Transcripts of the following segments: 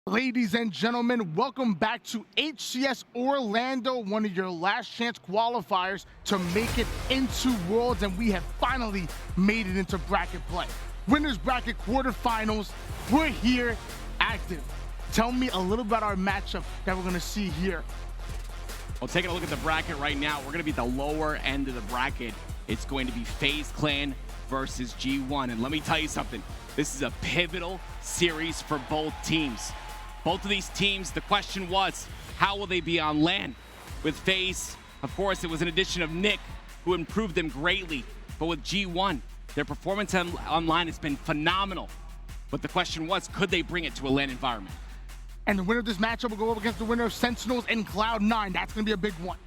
Ladies and gentlemen, welcome back to HCS Orlando, one of your last chance qualifiers to make it into Worlds, and we have finally made it into bracket play. Winners bracket quarterfinals, we're here, active. Tell me a little about our matchup that we're gonna see here. Well, taking a look at the bracket right now, we're gonna be at the lower end of the bracket. It's going to be FaZe Clan versus G1, and let me tell you something. This is a pivotal series for both teams. Both of these teams, the question was, how will they be on LAN? With FaZe, of course, it was an addition of Nick, who improved them greatly. But with G1, their performance online has been phenomenal. But the question was, could they bring it to a LAN environment? And the winner of this matchup will go up against the winner of Sentinels and Cloud9. That's going to be a big one.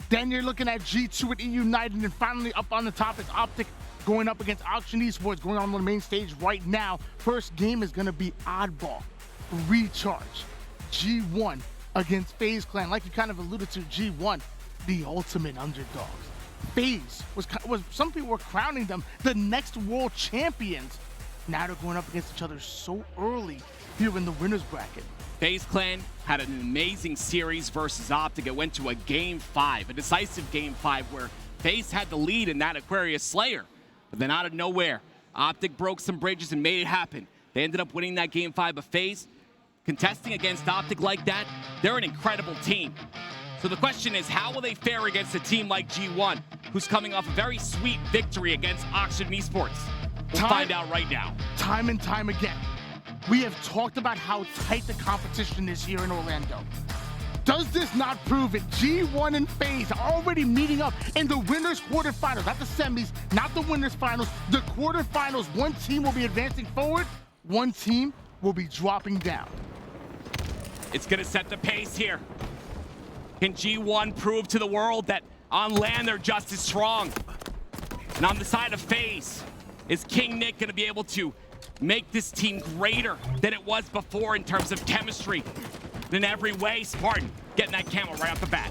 Then you're looking at G2 and E United, and finally up on the top is Optic going up against Auction Esports, going on the main stage right now. First game is going to be Oddball Recharge, G1 against FaZe Clan. Like you kind of alluded to, G1, the ultimate underdogs. FaZe was some people were crowning them the next world champions. Now they're going up against each other so early here in the winners bracket. FaZe Clan had an amazing series versus Optic. It went to a game 5, a decisive game 5, where FaZe had the lead in that Aquarius Slayer. But then out of nowhere, Optic broke some bridges and made it happen. They ended up winning that game 5, but FaZe, contesting against Optic like that, they're an incredible team. So the question is, how will they fare against a team like G1, who's coming off a very sweet victory against Auction Esports? We'll find out right now. Time and time again, we have talked about how tight the competition is here in Orlando. Does this not prove it? G1 and FaZe are already meeting up in the winners quarterfinals, not the semis, not the winners finals, the quarterfinals. One team will be advancing forward, one team will be dropping down. It's gonna set the pace here. Can G1 prove to the world that on LAN they're just as strong? And on the side of FaZe, is King Nick gonna be able to make this team greater than it was before in terms of chemistry? In every way, Spartan getting that camo right off the bat.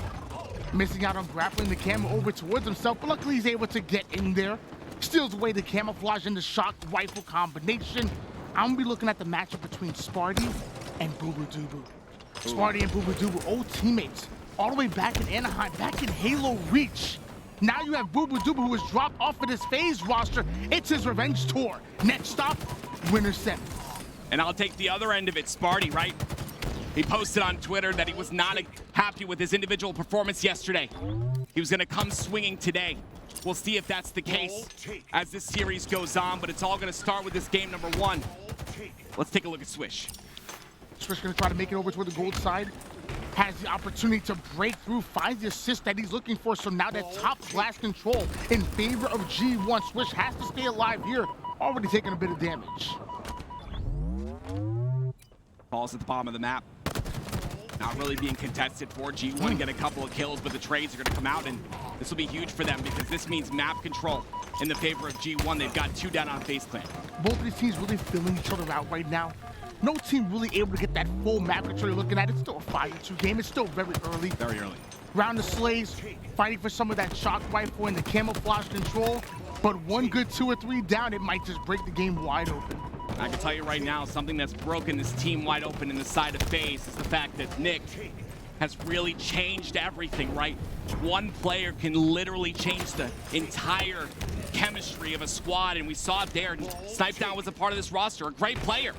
Missing out on grappling the camo over towards himself, but luckily he's able to get in there. Steals away the camouflage and the shock rifle combination. I'm gonna be looking at the matchup between Sparty and Boobadooboo. Sparty and Boobadooboo, old teammates, all the way back in Anaheim, back in Halo Reach. Now you have Boobadooboo, who was dropped off of this FaZe roster. It's his revenge tour. Next stop, winner semi. And I'll take the other end of it, Sparty, right? He posted on Twitter that he was not happy with his individual performance yesterday. He was gonna come swinging today. We'll see if that's the case as this series goes on, but it's all gonna start with this game number 1. Let's take a look at Swish. Swish gonna try to make it over toward the gold side. Has the opportunity to break through, finds the assist that he's looking for. So now that top glass control in favor of G1. Swish has to stay alive here, already taking a bit of damage. Falls at the bottom of the map. Not really being contested for G1, get a couple of kills, but the trades are gonna come out, and this will be huge for them because this means map control in the favor of G1. They've got 2 down on FaZe Clan. Both of these teams really filling each other out right now. No team really able to get that full map control you're looking at. It's still a 5-2 game. It's still very early. Very early. Round the Slays, fighting for some of that shock rifle and the camouflage control. But one good 2 or 3 down, it might just break the game wide open. I can tell you right now, something that's broken this team wide open in the side of FaZe is the fact that Nick has really changed everything, right? One player can literally change the entire chemistry of a squad, and we saw it there. Snipedown was a part of this roster, a great player.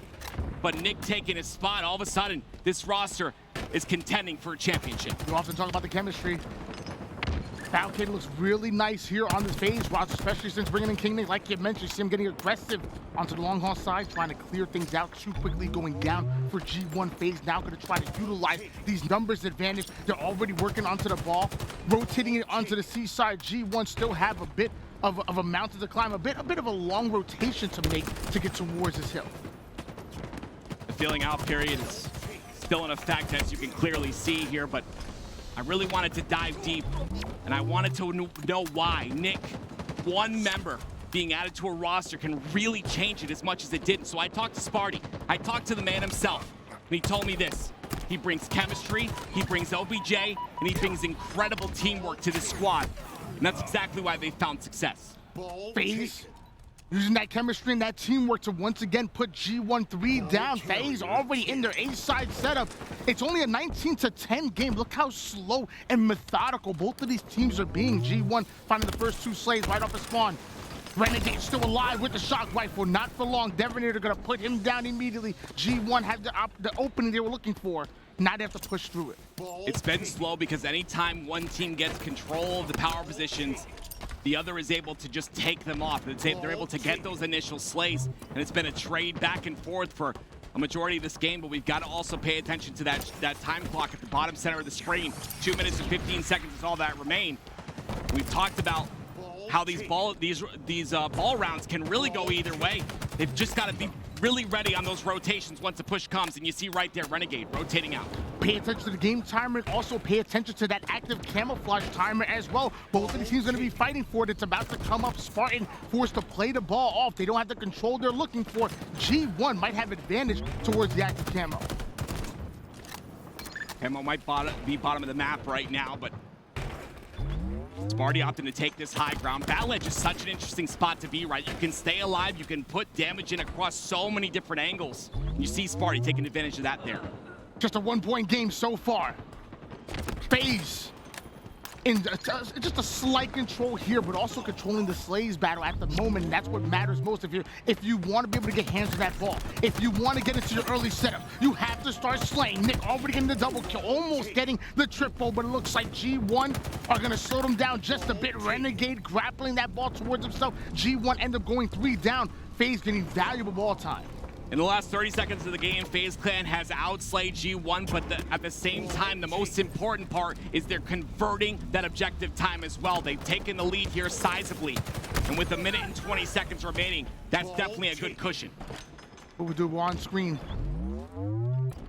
But Nick taking his spot, all of a sudden, this roster is contending for a championship. We often talk about the chemistry. Falcon looks really nice here on this FaZe roster, especially since bringing in King Nick. Like you mentioned, you see him getting aggressive onto the long haul side, trying to clear things out too quickly, going down for G1. FaZe now going to try to utilize these numbers advantage. They're already working onto the ball, rotating it onto the C side. G1 still have a bit of a mountain to climb, a bit of a long rotation to make to get towards this hill. The feeling out period is still in effect, as you can clearly see here, but I really wanted to dive deep, and I wanted to know why Nick, one member being added to a roster, can really change it as much as it did. So I talked to Sparty, I talked to the man himself, and he told me this. He brings chemistry, he brings OBJ, and he brings incredible teamwork to this squad. And that's exactly why they found success. FaZe Using that chemistry and that teamwork to once again put G1 3 down. FaZe already in their A-side setup. It's only a 19-10 game. Look how slow and methodical both of these teams are being. G1 finding the first 2 slays right off the spawn. Renegade still alive with the shock rifle. Not for long. Devonator gonna put him down immediately. G1 had the opening they were looking for. Now they have to push through it. It's been slow because anytime one team gets control of the power positions, the other is able to just take them off. They're able to get those initial slays, and it's been a trade back and forth for a majority of this game, but we've got to also pay attention to that time clock at the bottom center of the screen. 2 minutes and 15 seconds is all that remain. We've talked about how these ball rounds can really go either way. They've just got to be really ready on those rotations once the push comes, and you see right there Renegade rotating out. Pay attention to the game timer, also pay attention to that active camouflage timer as well. Both of the teams are going to be fighting for it. It's about to come up. Spartan forced to play the ball off. They don't have the control they're looking for. G1 might have advantage towards the active camo. Camo might be bottom of the map right now, but Sparty opting to take this high ground. Battle Edge is such an interesting spot to be, right? You can stay alive, you can put damage in across so many different angles. And you see Sparty taking advantage of that there. Just a 1-point game so far. FaZe in just a slight control here, but also controlling the slays battle at the moment, and that's what matters most. If you want to be able to get hands on that ball, if you want to get into your early setup, you have to start slaying. Nick already getting the double kill, almost getting the triple, but it looks like G1 are going to slow them down just a bit. Renegade grappling that ball towards himself. G1 end up going 3 down. FaZe getting valuable ball time. In the last 30 seconds of the game, FaZe Clan has outslayed G1, but at the same time, the most important part is they're converting that objective time as well. They've taken the lead here sizably, and with 1 minute and 20 seconds remaining, that's definitely a good cushion. What we do, we're on screen.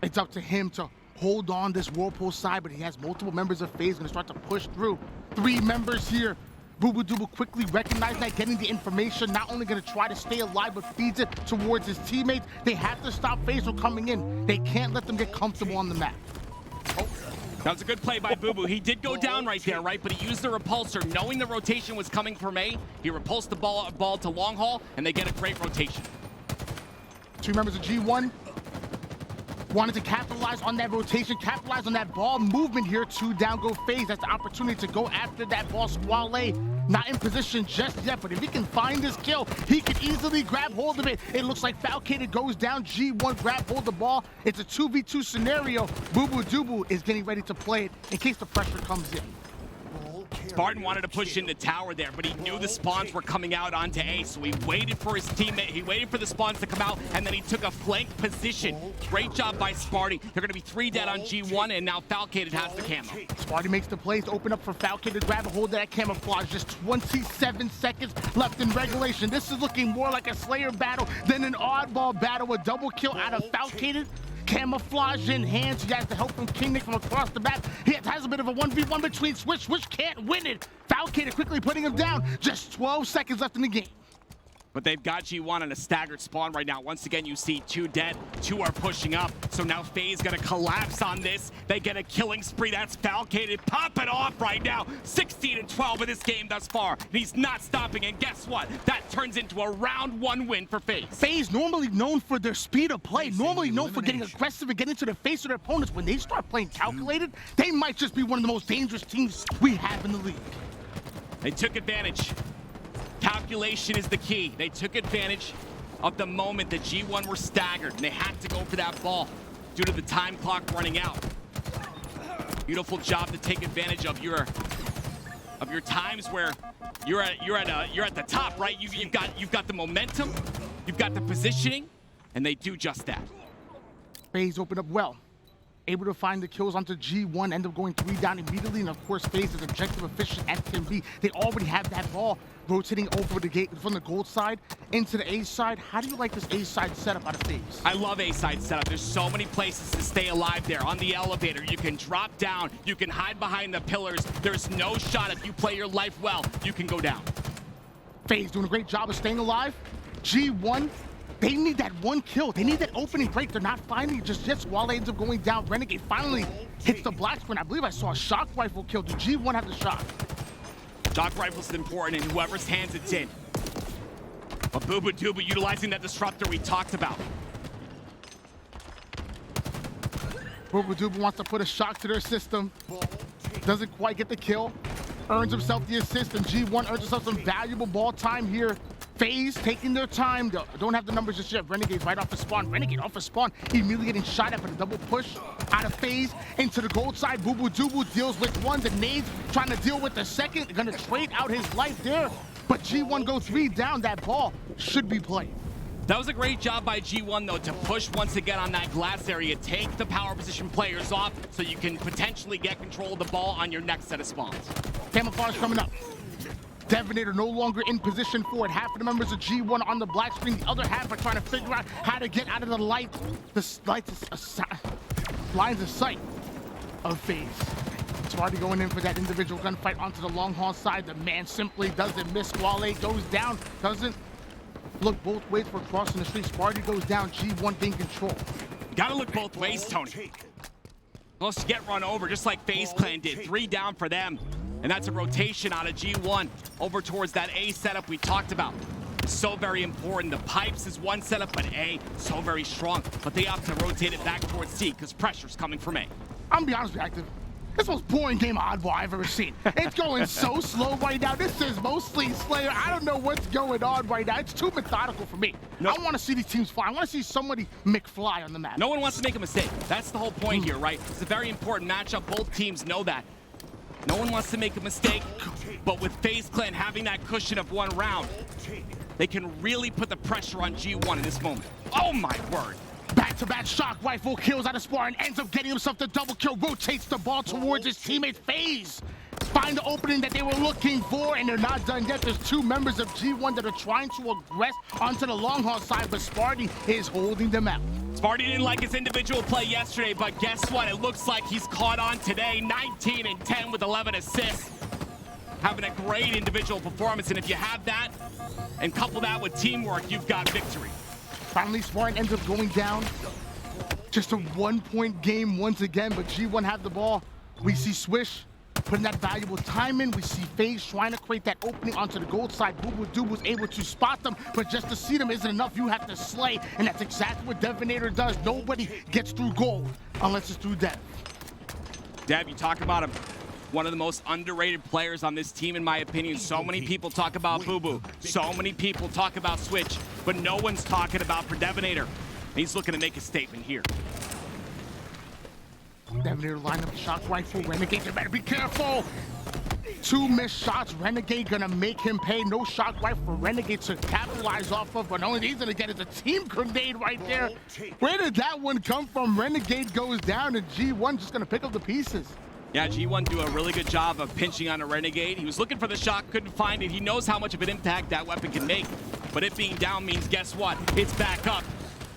It's up to him to hold on this Whirlpool side, but he has multiple members of FaZe gonna start to push through. 3 members here. Boo Dooble quickly recognizing that, getting the information, not only going to try to stay alive, but feeds it towards his teammates. They have to stop FaZe from coming in. They can't let them get comfortable on the map. Oh, that was a good play by Boo Boo. He did go down right there, right? But he used the repulsor, knowing the rotation was coming from A. He repulsed the ball to long haul, and they get a great rotation. 2 members of G1 wanted to capitalize on that rotation, capitalize on that ball movement here. 2 down go FaZe. That's the opportunity to go after that ball. Squale not in position just yet, but if he can find this kill, he can easily grab hold of it. It looks like Falcated goes down. G1 grab hold of the ball. It's a 2v2 scenario. Boo Dooble is getting ready to play it in case the pressure comes in. Spartan wanted to push into tower there, but he knew the spawns were coming out onto A, so he waited for his teammate. He waited for the spawns to come out, and then he took a flank position. Great job by Sparty. They're going to be 3 dead on G1, and now Falcated has the camo. Sparty makes the plays to open up for Falcated to grab a hold of that camouflage. Just 27 seconds left in regulation. This is looking more like a Slayer battle than an oddball battle. A double kill out of Falcated. Camouflage in hands. He has the help from King Nick from across the map. He has a bit of a 1v1 between Switch. Switch can't win it. Falcated quickly putting him down. Just 12 seconds left in the game. But they've got G1 on a staggered spawn right now. Once again, you see 2 dead, 2 are pushing up. So now FaZe gonna collapse on this. They get a killing spree. That's Falcated popping off right now. 16-12 in this game thus far. And he's not stopping. And guess what? That turns into a round 1 win for FaZe. FaZe normally known for their speed of play, normally known for getting aggressive and getting into the face of their opponents. When they start playing calculated, they might just be one of the most dangerous teams we have in the league. They took advantage. Calculation is the key. They took advantage of the moment that G1 were staggered, and they had to go for that ball due to the time clock running out. Beautiful job to take advantage of your times where you're at the top, right? You've got the momentum, you've got the positioning, and they do just that. FaZe opened up well. Able to find the kills onto G1, end up going 3 down immediately, and of course FaZe is objective efficient as can be. They already have that ball rotating over the gate from the gold side into the A side. How do you like this A side setup out of FaZe? I love A side setup. There's so many places to stay alive there. On the elevator, you can drop down, you can hide behind the pillars. There's no shot. If you play your life well, you can go down. FaZe doing a great job of staying alive. G1, they need that 1 kill. They need that opening break. They're not finding it just yet. Swale ends up going down. Renegade finally hits the black screen. I believe I saw a shock rifle kill. Did G1 have the shock? Shock rifle's important, and whoever's hands it's in. But Booba Dooba utilizing that disruptor we talked about. Booba Dooba wants to put a shock to their system. Doesn't quite get the kill. Earns himself the assist, and G1 earns himself some valuable ball time here. FaZe taking their time. Don't have the numbers just yet. Renegade's right off the spawn. Renegade off the spawn. Immediately getting shot at, but a double push out of FaZe into the gold side. Boo Boo Doobu deals with one. The nades trying to deal with the second. Gonna trade out his life there. But G1 go 3 down. That ball should be played. That was a great job by G1, though, to push once again on that glass area. Take the power position players off so you can potentially get control of the ball on your next set of spawns. Camouflage coming up. Devonator no longer in position for it. Half of the members of G1 on the black screen. The other half are trying to figure out how to get out of the light. The lines of sight of FaZe. It's already going in for that individual gunfight onto the long haul side. The man simply doesn't miss. Wale goes down. Doesn't look both ways for crossing the street. Sparty goes down. G1 gain control. Gotta look both ways, Tony. Close to get run over, just like FaZe Clan did. 3 down for them. And that's a rotation out of G1 over towards that A setup we talked about. So very important. The pipes is one setup, but A, so very strong. But they have to rotate it back towards C because pressure's coming from A. I'm gonna be honest with you, Active. This is the most boring game of Oddball I've ever seen. It's going so slow right now. This is mostly Slayer. I don't know what's going on right now. It's too methodical for me. I want to see these teams fly. I want to see somebody McFly on the map. No one wants to make a mistake. That's the whole point here, right? It's a very important matchup. Both teams know that. No one wants to make a mistake, but with FaZe Clan having that cushion of 1 round, they can really put the pressure on G1 in this moment. Oh my word. Back-to-back shock rifle kills out of Spar and ends up getting himself the double kill. Rotates the ball towards his teammate FaZe. Find the opening that they were looking for, and they're not done yet. There's 2 members of G1 that are trying to aggress onto the long haul side, but Sparty is holding them out. Sparty didn't like his individual play yesterday, but guess what? It looks like he's caught on today. 19 and 10 with 11 assists. Having a great individual performance, and if you have that and couple that with teamwork, you've got victory. Finally, Spartan ends up going down. Just a 1-point game once again, but G1 have the ball. We see Swish putting that valuable time in. We see FaZe trying to create that opening onto the gold side. Boo Boo Doob was able to spot them, but just to see them isn't enough. You have to slay, and that's exactly what Devonator does. Nobody gets through gold unless it's through Dev. Dev, you talk about him. One of the most underrated players on this team, in my opinion. So many people talk about Boo Boo. So many people talk about Switch, but no one's talking about for Devonator. He's looking to make a statement here. Devonator line up the shock rifle. Renegade, you better be careful. 2 missed shots. Renegade gonna make him pay. No shock rifle for Renegade to capitalize off of, but only he's gonna get is a team grenade right there. Where did that one come from? Renegade goes down, and G1 just gonna pick up the pieces. Yeah, G1 do a really good job of pinching on a Renegade. He was looking for the shot, couldn't find it. He knows how much of an impact that weapon can make. But it being down means, guess what? It's back up.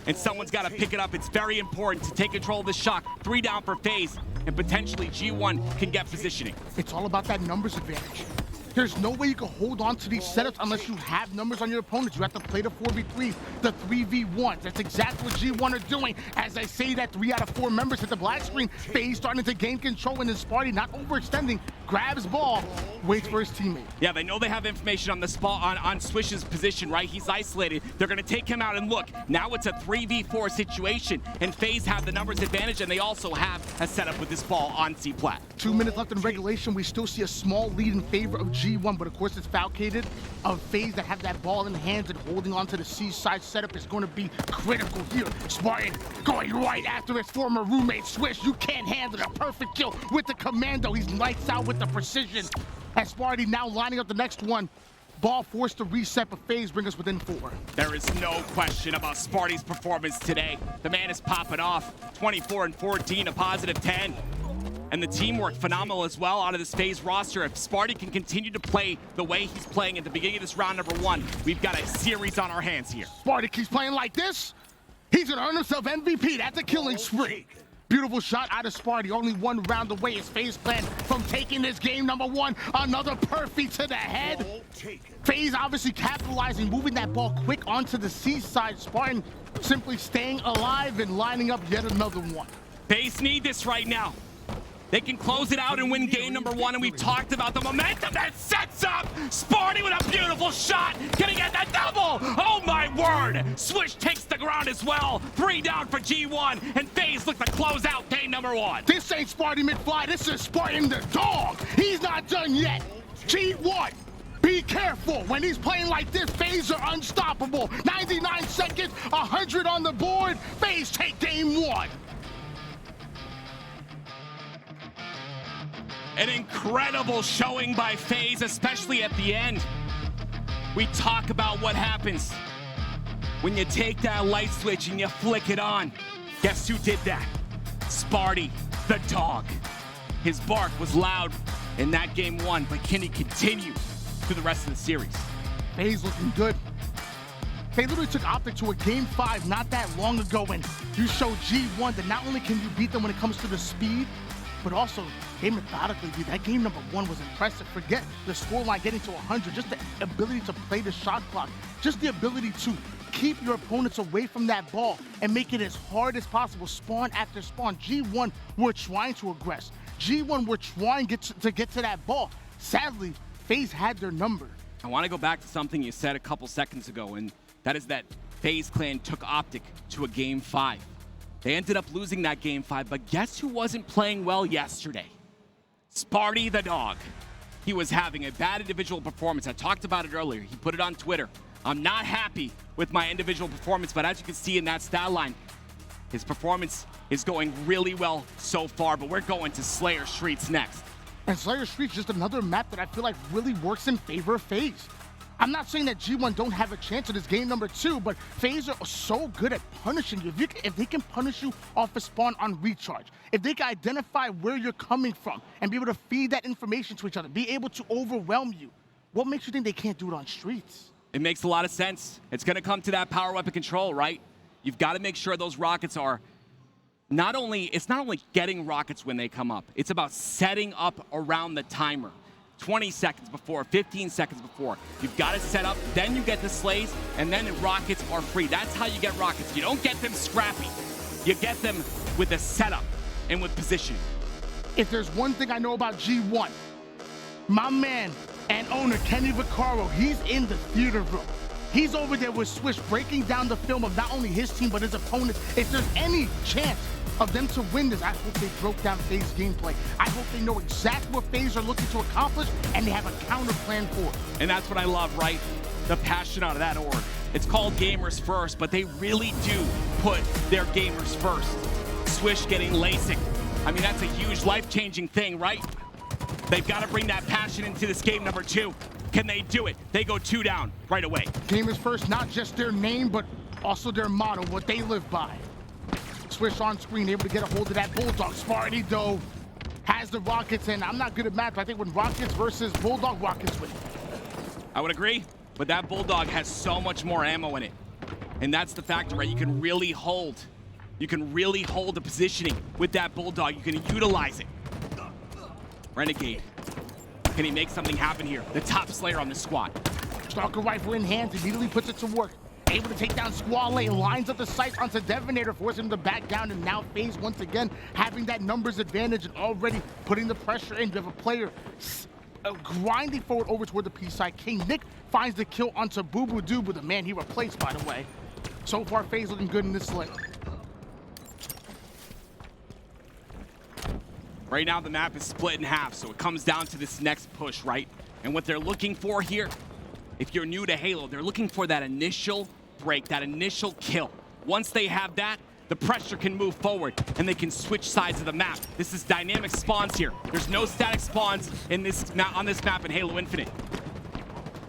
And someone's got to pick it up. It's very important to take control of the shock. 3 down for FaZe, and potentially G1 can get positioning. It's all about that numbers advantage. There's no way you can hold on to these setups unless you have numbers on your opponents. You have to play the 4v3s, the 3v1s. That's exactly what G1 are doing. As I say that, 3 out of 4 members hit the black screen. FaZe starting to gain control, and his Sparty not overextending, grabs ball, waits for his teammate. Yeah, they know they have information on the spot on Swish's position, right? He's isolated. They're going to take him out, and look, now it's a 3v4 situation, and FaZe have the numbers advantage, and they also have a setup with this ball on C-Plat. 2 minutes left in regulation. We still see a small lead in favor of G1, but of course it's falcated of FaZe that have that ball in hands, and holding on to the C-side setup is going to be critical here. Spartan going right after his former roommate Swish. You can't handle it. A perfect kill with the commando. He's lights out with the precision. As Sparty now lining up the next one. Ball forced to reset, but FaZe bring us within 4. There is no question about Sparty's performance today. The man is popping off. 24 and 14, a positive 10. And the teamwork phenomenal as well out of this FaZe roster. If Sparty can continue to play the way he's playing at the beginning of this round number 1, we've got a series on our hands here. Sparty keeps playing like this. He's gonna earn himself MVP. That's a killing spree. Beautiful shot out of Sparty. Only 1 round away is FaZe Clan from taking this game number 1. Another perfect to the head. FaZe obviously capitalizing, moving that ball quick onto the C-side. Spartan simply staying alive and lining up yet another one. FaZe need this right now. They can close it out and win game number 1, and we've talked about the momentum that sets up. Sparty with a beautiful shot. Can he get that double? Oh my word. Swish takes the ground as well. 3 down for G1, and FaZe look to close out game number 1. This ain't Sparty McFly, this is Spartan the dog. He's not done yet. G1, be careful. When he's playing like this, FaZe are unstoppable. 99 seconds, 100 on the board. FaZe take game 1. An incredible showing by FaZe, especially at the end. We talk about what happens when you take that light switch and you flick it on. Guess who did that? Sparty, the dog. His bark was loud in that game 1, but can he continue through the rest of the series? FaZe looking good. They literally took Optic to a game 5 not that long ago, and you showed G1 that not only can you beat them when it comes to the speed, but also they methodically did. That game number 1 was impressive. Forget the scoreline getting to 100, just the ability to play the shot clock, just the ability to keep your opponents away from that ball and make it as hard as possible, spawn after spawn. G1 were trying to aggress. G1 were trying to get to that ball. Sadly, FaZe had their number. I want to go back to something you said a couple seconds ago, and that is that FaZe Clan took Optic to a game 5. They ended up losing that game 5, but guess who wasn't playing well yesterday? Sparty the dog. He was having a bad individual performance. I talked about it earlier. He put it on Twitter. I'm not happy with my individual performance, but as you can see in that stat line, his performance is going really well so far, but we're going to Slayer Streets next. And Slayer Streets just another map that I feel like really works in favor of FaZe. I'm not saying that G1 don't have a chance in this game number 2, but FaZe are so good at punishing you. If they can punish you off a spawn on recharge, if they can identify where you're coming from and be able to feed that information to each other, be able to overwhelm you, what makes you think they can't do it on Streets? It makes a lot of sense. It's going to come to that power weapon control, right? You've got to make sure those rockets are it's not only getting rockets when they come up, it's about setting up around the timer. 20 seconds before, 15 seconds before. You've got to set up, then you get the slays, and then the rockets are free. That's how you get rockets. You don't get them scrappy. You get them with a setup and with position. If there's one thing I know about G1, my man and owner, Kenny Vaccaro, he's in the theater room. He's over there with Swish breaking down the film of not only his team, but his opponents. If there's any chance of them to win this, I hope they broke down FaZe gameplay. I hope they know exactly what FaZe are looking to accomplish, and they have a counter plan for it. And that's what I love, right? The passion out of that org. It's called Gamers First, but they really do put their gamers first. Swish getting LASIK. I mean, that's a huge life-changing thing, right? They've got to bring that passion into this game number 2. Can they do it? They go 2 down right away. Gamers First, not just their name, but also their motto, what they live by. Swish on screen, able to get a hold of that Bulldog. Sparty, though, has the Rockets, and I'm not good at math, but I think when Rockets versus Bulldog, Rockets win. I would agree, but that Bulldog has so much more ammo in it. And that's the factor, right? You can really hold the positioning with that Bulldog. You can utilize it. Renegade. Can he make something happen here? The top Slayer on the squad. Stalker rifle in hand, immediately puts it to work. Able to take down Squall Lane, lines up the sights onto Devonator, forcing him to back down, and now FaZe once again having that numbers advantage and already putting the pressure in. You have a player grinding forward over toward the P-side. King Nick finds the kill onto Boo Boo Doo, the man he replaced, by the way. So far, FaZe looking good in this lane. Right now, the map is split in half, so it comes down to this next push, right? And what they're looking for here, if you're new to Halo, they're looking for that initial break, that initial kill. Once they have that, the pressure can move forward and they can switch sides of the map. This is dynamic spawns here. There's no static spawns on this map in Halo Infinite.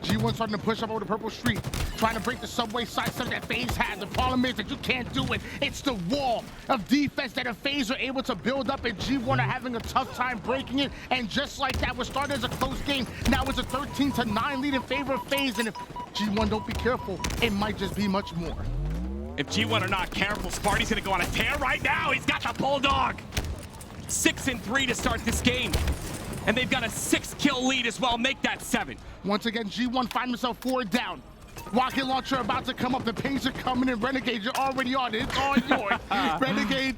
G1 starting to push up over the purple street, trying to break the subway side stuff that FaZe has. The problem is that you can't do it. It's the wall of defense that a FaZe are able to build up, and G1 are having a tough time breaking it. And just like that, what started as a close game, now it's a 13-9 lead in favor of FaZe. And if G1 don't be careful, it might just be much more. If G1 are not careful, Sparty's gonna go on a tear right now. He's got the Bulldog. 6-3 to start this game. And they've got a 6-kill lead as well. Make that 7. Once again, G1 find himself 4 down. Rocket launcher about to come up. The pings are coming in. Renegade, you're already on it. It's all yours. Renegade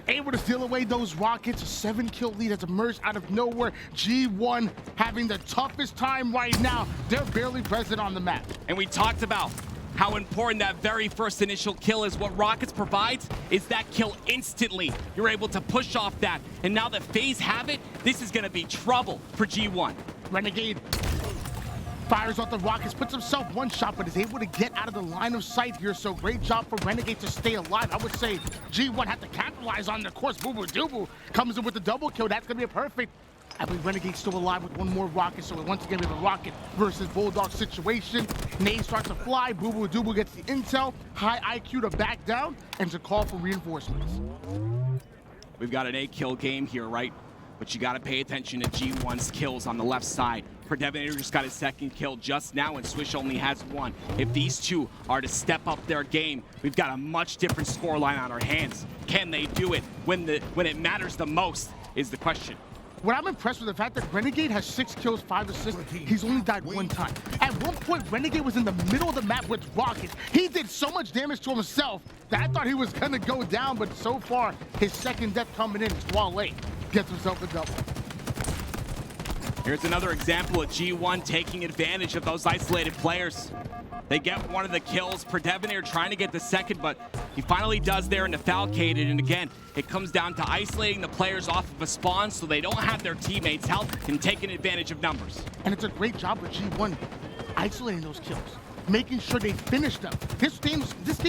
able to steal away those rockets. A 7-kill lead has emerged out of nowhere. G1 having the toughest time right now. They're barely present on the map. And we talked about how important that very first initial kill is. What Rockets provides is that kill instantly. You're able to push off that. And now that FaZe have it, this is going to be trouble for G1. Renegade fires off the rockets, puts himself one shot, but is able to get out of the line of sight here. So great job for Renegade to stay alive. I would say G1 had to capitalize on it. Of course, Boo Boo Doo comes in with the double kill. That's going to be a perfect. I believe Renegade's still alive with one more rocket, so once again we have a rocket versus Bulldog situation. Nade starts to fly, Boo Boo Doo gets the intel, high IQ to back down, and to call for reinforcements. We've got an 8-kill game here, right? But you got to pay attention to G1's kills on the left side. Predevator just got his 2nd kill just now, and Swish only has 1. If these two are to step up their game, we've got a much different scoreline on our hands. Can they do it when it matters the most is the question. What I'm impressed with the fact that Renegade has 6 kills, 5 assists. He's only died 1 time. At one point, Renegade was in the middle of the map with rockets. He did so much damage to himself that I thought he was gonna go down, but so far, his 2nd death coming in, Squall gets himself a double. Here's another example of G1 taking advantage of those isolated players. They get one of the kills. Predevator trying to get the 2nd, but he finally does there into Falcated. And again, it comes down to isolating the players off of a spawn so they don't have their teammates help and taking advantage of numbers. And it's a great job of G1 isolating those kills, making sure they finish them. This game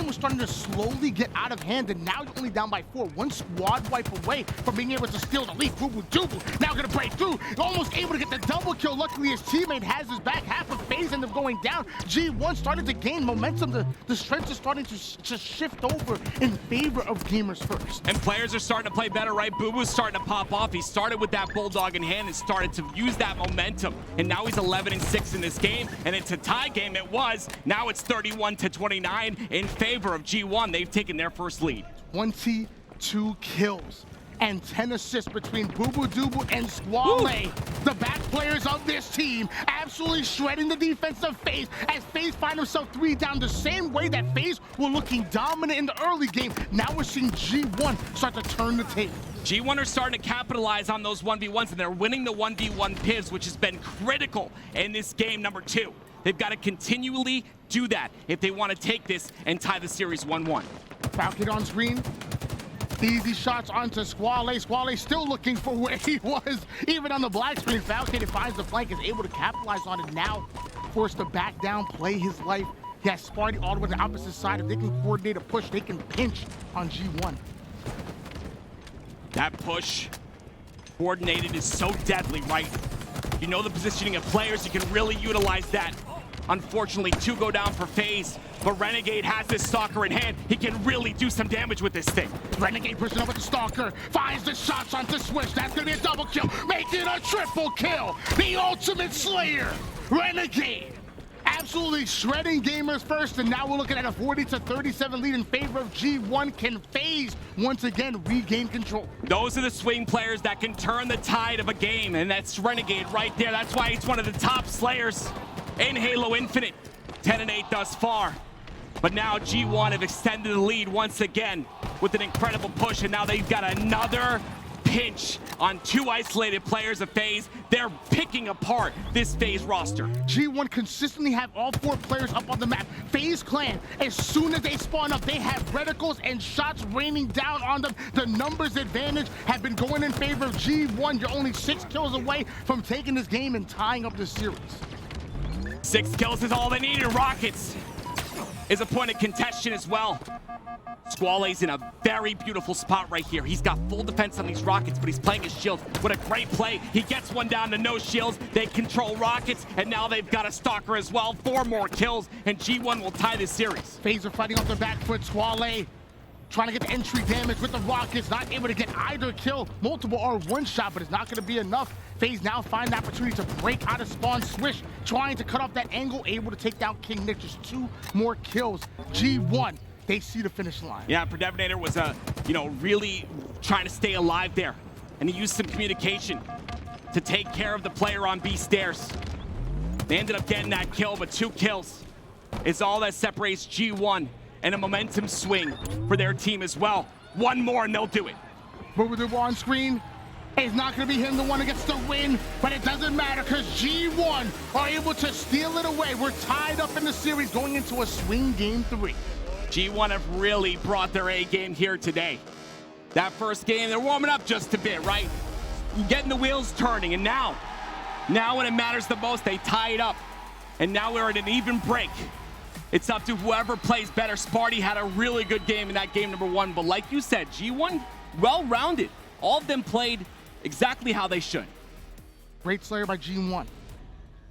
was starting to slowly get out of hand, and now you're only down by 4. One squad wipe away from being able to steal the lead. Boo Boo Doo now gonna break through, almost able to get the double kill. Luckily, his teammate has his back. Half of FaZe end up going down. G1 started to gain momentum. The strength is starting to shift over in favor of Gamers First. And players are starting to play better, right? Boo Boo's starting to pop off. He started with that Bulldog in hand and started to use that momentum. And now he's 11-6 in this game, and it's a tie game. It was. Now it's 31-29 in favor of G1. They've taken their first lead. 22 kills and 10 assists between Boo Boo Doo and Squall. The back players of this team absolutely shredding the defense of FaZe as FaZe find himself 3 down the same way that FaZe were looking dominant in the early game. Now we're seeing G1 start to turn the table. G1 are starting to capitalize on those 1v1s, and they're winning the 1v1 pivs, which has been critical in this game number 2. They've got to continually do that if they want to take this and tie the series 1-1. Falcon on screen. Easy shots onto Squall. Squall still looking for where he was, even on the black screen. Falcon finds the flank, is able to capitalize on it now. Forced to back down, play his life. He has Sparty all the way to the opposite side. If they can coordinate a push, they can pinch on G1. That push coordinated is so deadly, right? You know the positioning of players, you can really utilize that. Unfortunately, 2 go down for FaZe, but Renegade has this Stalker in hand. He can really do some damage with this thing. Renegade pushing up with the Stalker, finds the shots onto Swish. That's gonna be a double kill, make it a triple kill. The ultimate slayer, Renegade. Absolutely shredding Gamers First, and now we're looking at a 40-37 lead in favor of G1. Can FaZe once again regain control? Those are the swing players that can turn the tide of a game, and that's Renegade right there. That's why he's one of the top slayers in Halo Infinite. 10-8 thus far. But now G1 have extended the lead once again with an incredible push, and now they've got another pinch on 2 isolated players of FaZe. They're picking apart this FaZe roster. G1 consistently have all 4 players up on the map. FaZe Clan, as soon as they spawn up, they have reticles and shots raining down on them. The numbers advantage have been going in favor of G1. You're only 6 kills away from taking this game and tying up the series. 6 kills is all they need, and Rockets is a point of contention as well. Squally's in a very beautiful spot right here. He's got full defense on these Rockets, but he's playing his shields. What a great play. He gets one down to no shields. They control Rockets, and now they've got a Stalker as well. 4 more kills, and G1 will tie this series. FaZe are fighting off the back foot. Squall trying to get the entry damage with the Rockets, not able to get either kill. Multiple are one shot, but it's not going to be enough. FaZe now find the opportunity to break out of spawn. Swish trying to cut off that angle, able to take down King Nick. Just 2 more kills. G1, they see the finish line. Yeah, Predevator was really trying to stay alive there, and he used some communication to take care of the player on B stairs. They ended up getting that kill, but 2 kills is all that separates G1, and a momentum swing for their team as well. 1 more and they'll do it. Boo on screen. It's not going to be him the one that gets the win, but it doesn't matter because G1 are able to steal it away. We're tied up in the series going into a swing game 3. G1 have really brought their A game here today. That first game, they're warming up just a bit, right? Getting the wheels turning, and now when it matters the most, they tie it up. And now we're at an even break. It's up to whoever plays better. Sparty had a really good game in that game number 1, but like you said, G1, well-rounded. All of them played exactly how they should. Great Slayer by G1.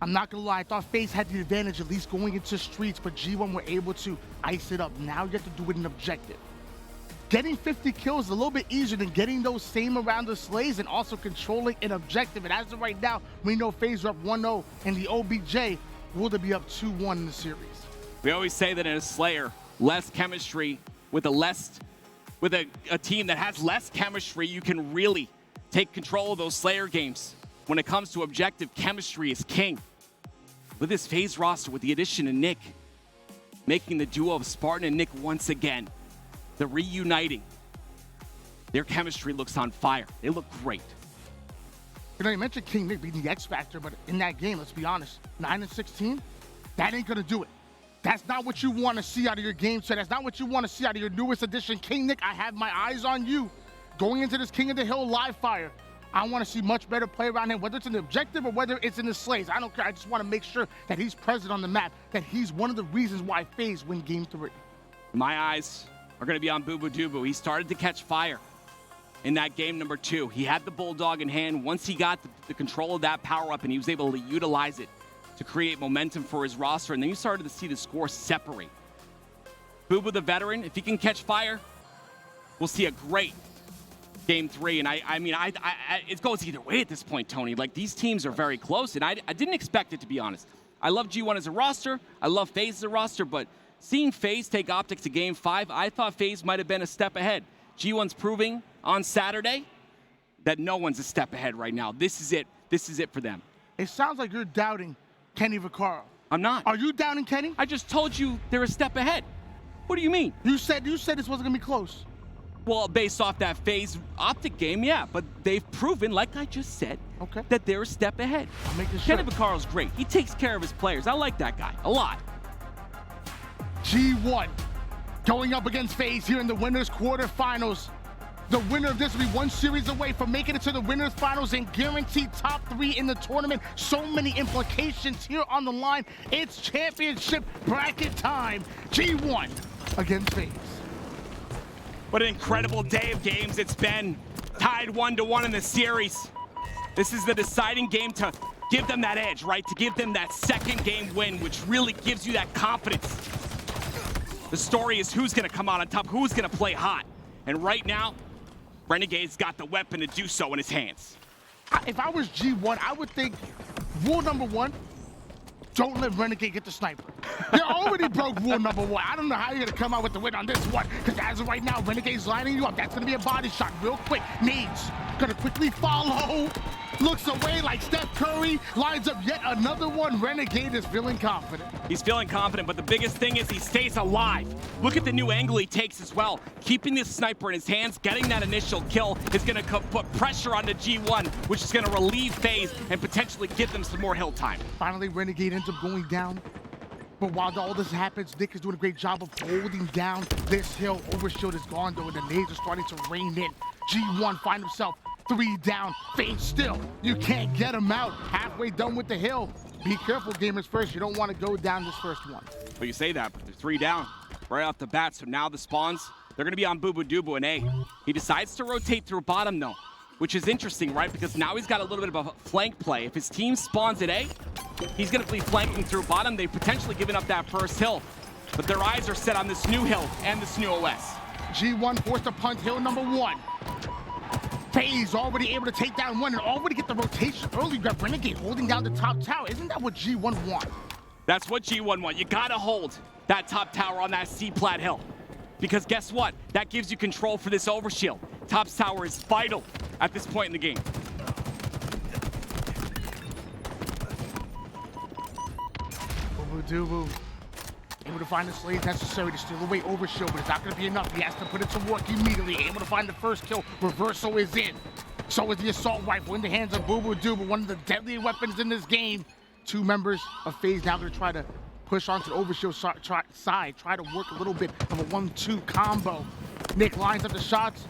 I'm not gonna lie, I thought FaZe had the advantage at least going into streets, but G1 were able to ice it up. Now you have to do it in objective. Getting 50 kills is a little bit easier than getting those same around the slays and also controlling an objective. And as of right now, we know FaZe are up 1-0 and the OBJ will be up 2-1 in the series. We always say that in a Slayer, less chemistry with a team that has less chemistry, you can really take control of those Slayer games. When it comes to objective, chemistry is king. With this FaZe roster, with the addition of Nick, making the duo of Spartan and Nick once again, they're reuniting. Their chemistry looks on fire. They look great. You know, you mentioned King Nick being the X Factor, but in that game, let's be honest, 9-16, that ain't gonna do it. That's not what you want to see out of your game set. That's not what you want to see out of your newest addition. King Nick, I have my eyes on you. Going into this King of the Hill live fire, I want to see much better play around him, whether it's in the objective or whether it's in the slays. I don't care. I just want to make sure that he's present on the map, that he's one of the reasons why FaZe win game 3. My eyes are going to be on Boo. He started to catch fire in that game number 2. He had the Bulldog in hand. Once he got the control of that power-up and he was able to utilize it to create momentum for his roster, and then you started to see the score separate. Boo the veteran, if he can catch fire, we'll see a great game 3. And I mean, it goes either way at this point, Tony. Like, these teams are very close, and I didn't expect it, to be honest. I love G1 as a roster. I love FaZe as a roster, but seeing FaZe take Optic to game 5, I thought FaZe might have been a step ahead. G1's proving on Saturday that no one's a step ahead right now. This is it. This is it for them. It sounds like you're doubting Kenny Vaccaro. I'm not. Are you doubting Kenny? I just told you they're a step ahead. What do you mean? You said this wasn't gonna be close. Well, based off that FaZe Optic game, yeah, but they've proven, like I just said, that they're a step ahead. I'm making sure. Kenny Vaccaro's great. He takes care of his players. I like that guy a lot. G1 going up against FaZe here in the winners quarterfinals. The winner of this will be one series away from making it to the winners finals and guaranteed top 3 in the tournament. So many implications here on the line. It's championship bracket time. G1 against FaZe. What an incredible day of games it's been. Tied 1-1 in the series. This is the deciding game to give them that edge, right? To give them that second game win, which really gives you that confidence. The story is who's gonna come out on top, who's gonna play hot. And right now, Renegade's got the weapon to do so in his hands. If I was G1, I would think rule number 1, don't let Renegade get the sniper. They already broke rule number 1. I don't know how you're gonna come out with the win on this one, because as of right now, Renegade's lining you up. That's gonna be a body shot real quick. Nades gonna quickly follow. Looks away like Steph Curry, lines up yet another one. Renegade is feeling confident. He's feeling confident, but the biggest thing is he stays alive. Look at the new angle he takes as well. Keeping this sniper in his hands, getting that initial kill is gonna put pressure on the G1, which is gonna relieve FaZe and potentially give them some more hill time. Finally, Renegade ends up going down. But while all this happens, Nick is doing a great job of holding down this hill. Overshield is gone though, and the nades are starting to rain in. G1 find himself 3 down. FaZe still, you can't get him out. Halfway done with the hill. Be careful, gamers first. You don't want to go down this first one. Well, you say that, but they're 3 down right off the bat. So now the spawns, they're going to be on Boo and A. He decides to rotate through bottom though, which is interesting, right? Because now he's got a little bit of a flank play. If his team spawns at A, he's going to be flanking through bottom. They've potentially given up that first hill, but their eyes are set on this new hill and this new OS. G1 forced to punt hill number 1. FaZe already able to take down 1 and already get the rotation early. You got Renegade holding down the top tower. Isn't that what G1 want? That's what G1 want. You got to hold that top tower on that C-plat hill. Because guess what? That gives you control for this overshield. Top tower is vital at this point in the game. Boo. Able to find the slaves necessary to steal away Overshield, but it's not going to be enough. He has to put it to work immediately. Able to find the first kill. Reversal is in. So is the assault rifle in the hands of Boo Boo Doobu, one of the deadliest weapons in this game. Two members of FaZe now going to try to push onto the Overshield side, try to work a little bit of a 1-2 combo. Nick lines up the shots,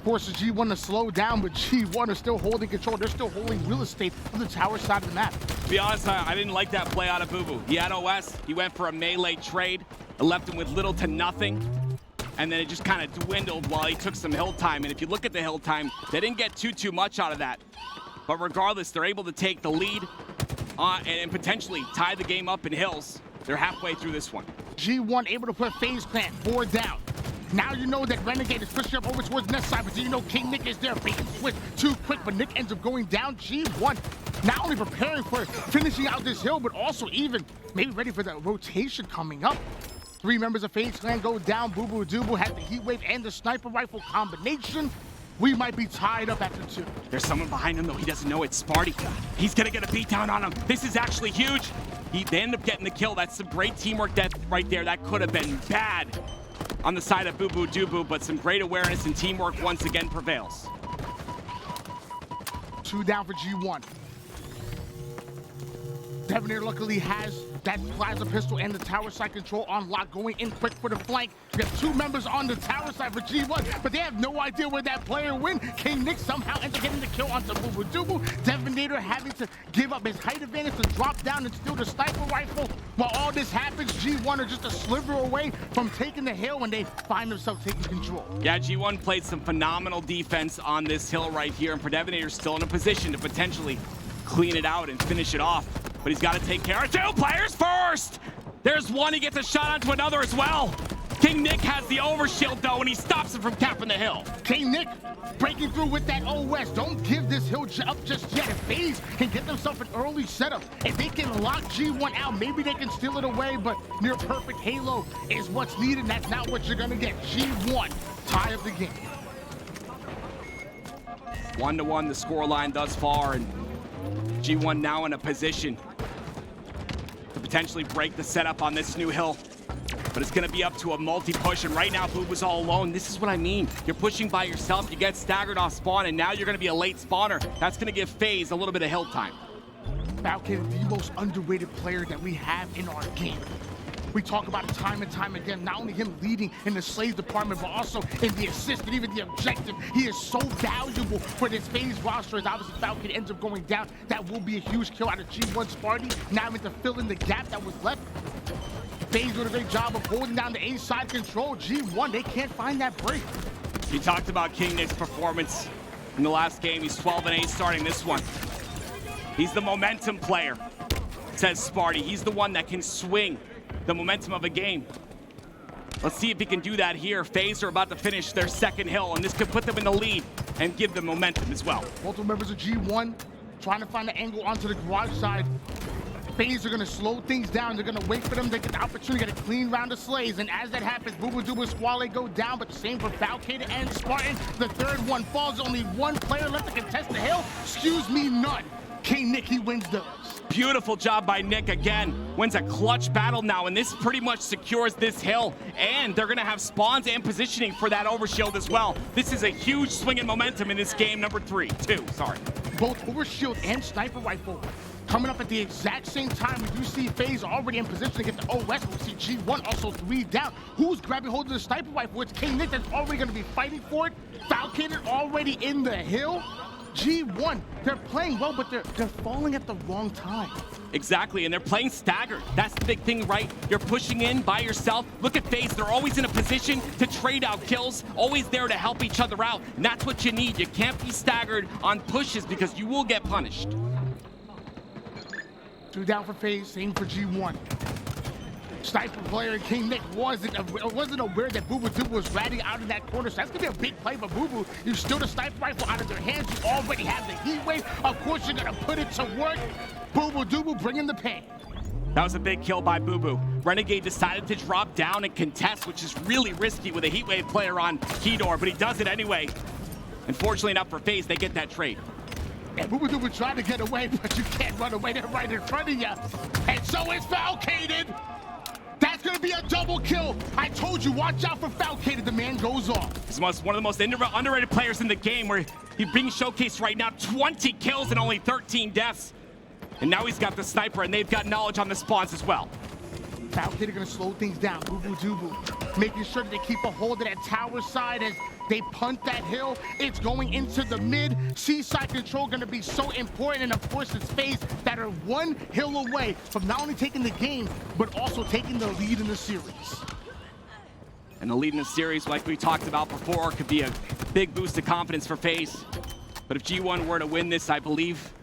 forces G1 to slow down, but G1 are still holding control. They're still holding real estate on the tower side of the map. To be honest, I didn't like that play out of Boo Boo. He had OS, he went for a melee trade, it left him with little to nothing, and then it just kind of dwindled while he took some hill time. And if you look at the hill time, they didn't get too much out of that. But regardless, they're able to take the lead and potentially tie the game up in hills. They're halfway through this one. G1 able to put FaZe Clan 4 down. Now you know that Renegade is pushing up over towards Nest side, but you know King Nick is there, being switched too quick, but Nick ends up going down. G1 not only preparing for finishing out this hill, but also even maybe ready for the rotation coming up. 3 members of FaZe Clan go down. Boo Boo Doobu has the heat wave and the sniper rifle combination. We might be tied up after 2. There's someone behind him, though. He doesn't know it's Sparty. He's going to get a beatdown on him. This is actually huge. They end up getting the kill. That's some great teamwork right there. That could have been bad on the side of Boo Boo Doobu, but some great awareness and teamwork once again prevails. 2 down for G1. Devonator luckily has that plasma pistol and the tower side control on lock, going in quick for the flank. We have 2 members on the tower side for G1, but they have no idea where that player went. King Nick somehow ends up getting the kill onto Boo Boo Doobu. Devonator having to give up his height advantage to drop down and steal the sniper rifle. While all this happens, G1 are just a sliver away from taking the hill when they find themselves taking control. Yeah, G1 played some phenomenal defense on this hill right here, and Devonator's still in a position to potentially clean it out and finish it off. But he's got to take care of 2 players first. There's one, he gets a shot onto another as well. King Nick has the overshield though, and he stops him from capping the hill. King Nick breaking through with that OS. Don't give this hill up just yet. If FaZe can get themselves an early setup, if they can lock G1 out, maybe they can steal it away, but near perfect halo is what's needed, and that's not what you're gonna get. G1 tie up the game. 1-1 the scoreline thus far, and G1 now in a position to potentially break the setup on this new hill. But it's going to be up to a multi-push, and right now Boo Boo's all alone. This is what I mean. You're pushing by yourself, you get staggered off spawn, and now you're going to be a late spawner. That's going to give FaZe a little bit of hill time. Falcon, the most underrated player that we have in our game. We talk about it time and time again, not only him leading in the slave department, but also in the assist and even the objective. He is so valuable for this FaZe roster, as obviously Falcon ends up going down. That will be a huge kill out of G1 Sparty. Now having to fill in the gap that was left. FaZe doing a great job of holding down the A side control. G1, they can't find that break. You talked about King Nick's performance in the last game. He's 12-8 starting this one. He's the momentum player, says Sparty. He's the one that can swing the momentum of a game. Let's see if he can do that here. FaZe are about to finish their second hill, and this could put them in the lead and give them momentum as well. Multiple members of G1 trying to find the angle onto the garage side. FaZe are going to slow things down. They're going to wait for them to get the opportunity to get a clean round of slays. And as that happens, Boo Boo Doobu Squale go down, but the same for Falcade and Spartan. The third one falls. Only 1 player left to contest the hill. Excuse me, none. King Nick, he wins those. Beautiful job by Nick again. Wins a clutch battle now, and this pretty much secures this hill. And they're going to have spawns and positioning for that overshield as well. This is a huge swing in momentum in this game, number 2. Both overshield and sniper rifle coming up at the exact same time. We do see FaZe already in position to get the OS. We see G1 also 3 down. Who's grabbing hold of the sniper rifle? It's King Nick that's already going to be fighting for it. Falcon already in the hill. G1, they're playing well, but they're falling at the wrong time. Exactly, and they're playing staggered. That's the big thing, right? You're pushing in by yourself. Look at FaZe, they're always in a position to trade out kills, always there to help each other out. And that's what you need. You can't be staggered on pushes because you will get punished. 2 down for FaZe, same for G1. Sniper player King Nick wasn't aware that Boo Boo Doobu was ratting out of that corner, so that's gonna be a big play for Boo Boo. You steal the sniper rifle out of their hands. You already have the heat wave. Of course, you're gonna put it to work. Boo Boo Doobu bringing the pain. That was a big kill by Boo Boo. Renegade decided to drop down and contest, which is really risky with a heat wave player on Keydor, but he does it anyway. Unfortunately enough for FaZe, they get that trade. And Boo Boo Doobu tried to get away, but you can't run away. They're right in front of you. And so it's Falcaded. That's gonna be a double kill. I told you, watch out for Falcated. The man goes off. He's one of the most underrated players in the game, where he's being showcased right now. 20 kills and only 13 deaths. And now he's got the sniper, and they've got knowledge on the spawns as well. Falcated gonna slow things down. Boo boo doo boo. Making sure that they keep a hold of that tower side as they punt that hill. It's going into the mid. Seaside control gonna be so important, and of course it's FaZe that are one hill away from not only taking the game, but also taking the lead in the series. And the lead in the series, like we talked about before, could be a big boost of confidence for FaZe. But if G1 were to win this, I believe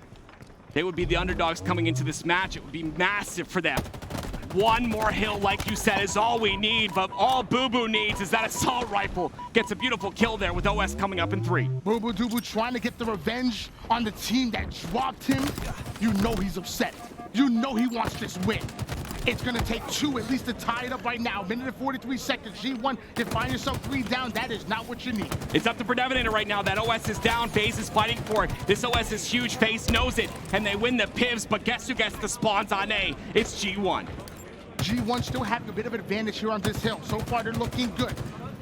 they would be the underdogs coming into this match. It would be massive for them. One more hill, like you said, is all we need, but all Boo Boo needs is that assault rifle. Gets a beautiful kill there with OS coming up in 3. Boo Boo Doo Boo trying to get the revenge on the team that dropped him. You know he's upset. You know he wants this win. It's gonna take 2 at least to tie it up right now. Minute and 43 seconds. G1, you find yourself 3 down. That is not what you need. It's up to Predevator right now. That OS is down. FaZe is fighting for it. This OS is huge. FaZe knows it, and they win the pivs, but guess who gets the spawns on A? It's G1. G1 still have a bit of advantage here on this hill. So far, they're looking good.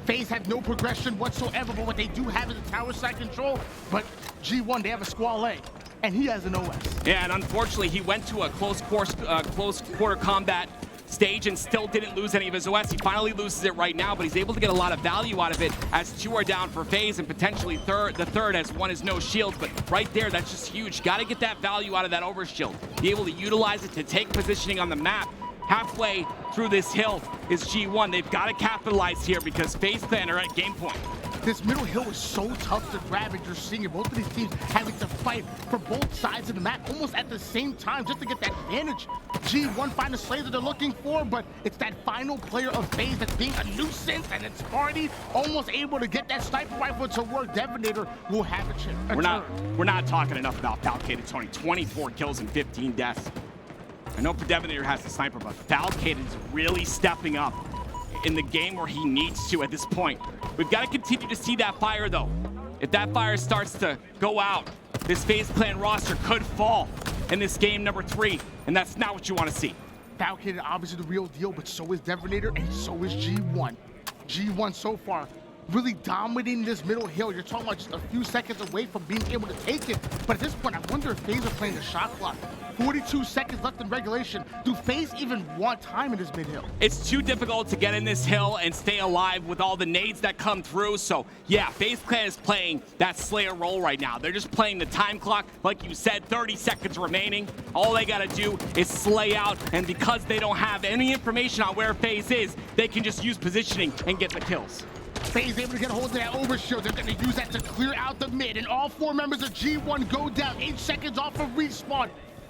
FaZe have no progression whatsoever, but what they do have is a tower side control. But G1, they have a Squall A, and he has an OS. Yeah, and unfortunately, he went to a close quarter combat stage and still didn't lose any of his OS. He finally loses it right now, but he's able to get a lot of value out of it as 2 are down for FaZe, and potentially the third as 1 is no shields. But right there, that's just huge. Got to get that value out of that overshield. Be able to utilize it to take positioning on the map. Halfway through this hill is G1. They've got to capitalize here because FaZe Clan are at game point. This middle hill is so tough to grab, and you're seeing both of these teams having to fight for both sides of the map almost at the same time just to get that advantage. G1 find the slay that they're looking for, but it's that final player of FaZe that's being a nuisance, and it's Party almost able to get that sniper rifle to work. Devastator will have a chance. We're not talking enough about Falcated, Tony. 24 kills and 15 deaths. I know Predevator has the sniper, but Falcated is really stepping up in the game where he needs to at this point. We've got to continue to see that fire, though. If that fire starts to go out, this FaZe Clan roster could fall in this game number 3, and that's not what you want to see. Falcated obviously the real deal, but so is Devastator, and so is G1. G1 so far really dominating this middle hill. You're talking about just a few seconds away from being able to take it. But at this point, I wonder if FaZe are playing the shot clock. 42 seconds left in regulation. Do FaZe even want time in this mid-hill? It's too difficult to get in this hill and stay alive with all the nades that come through. So yeah, FaZe Clan is playing that Slayer role right now. They're just playing the time clock. Like you said, 30 seconds remaining. All they gotta do is slay out, and because they don't have any information on where FaZe is, they can just use positioning and get the kills. FaZe able to get a hold of that overshield. They're going to use that to clear out the mid, and all 4 members of G1 go down. 8 seconds off of respawn.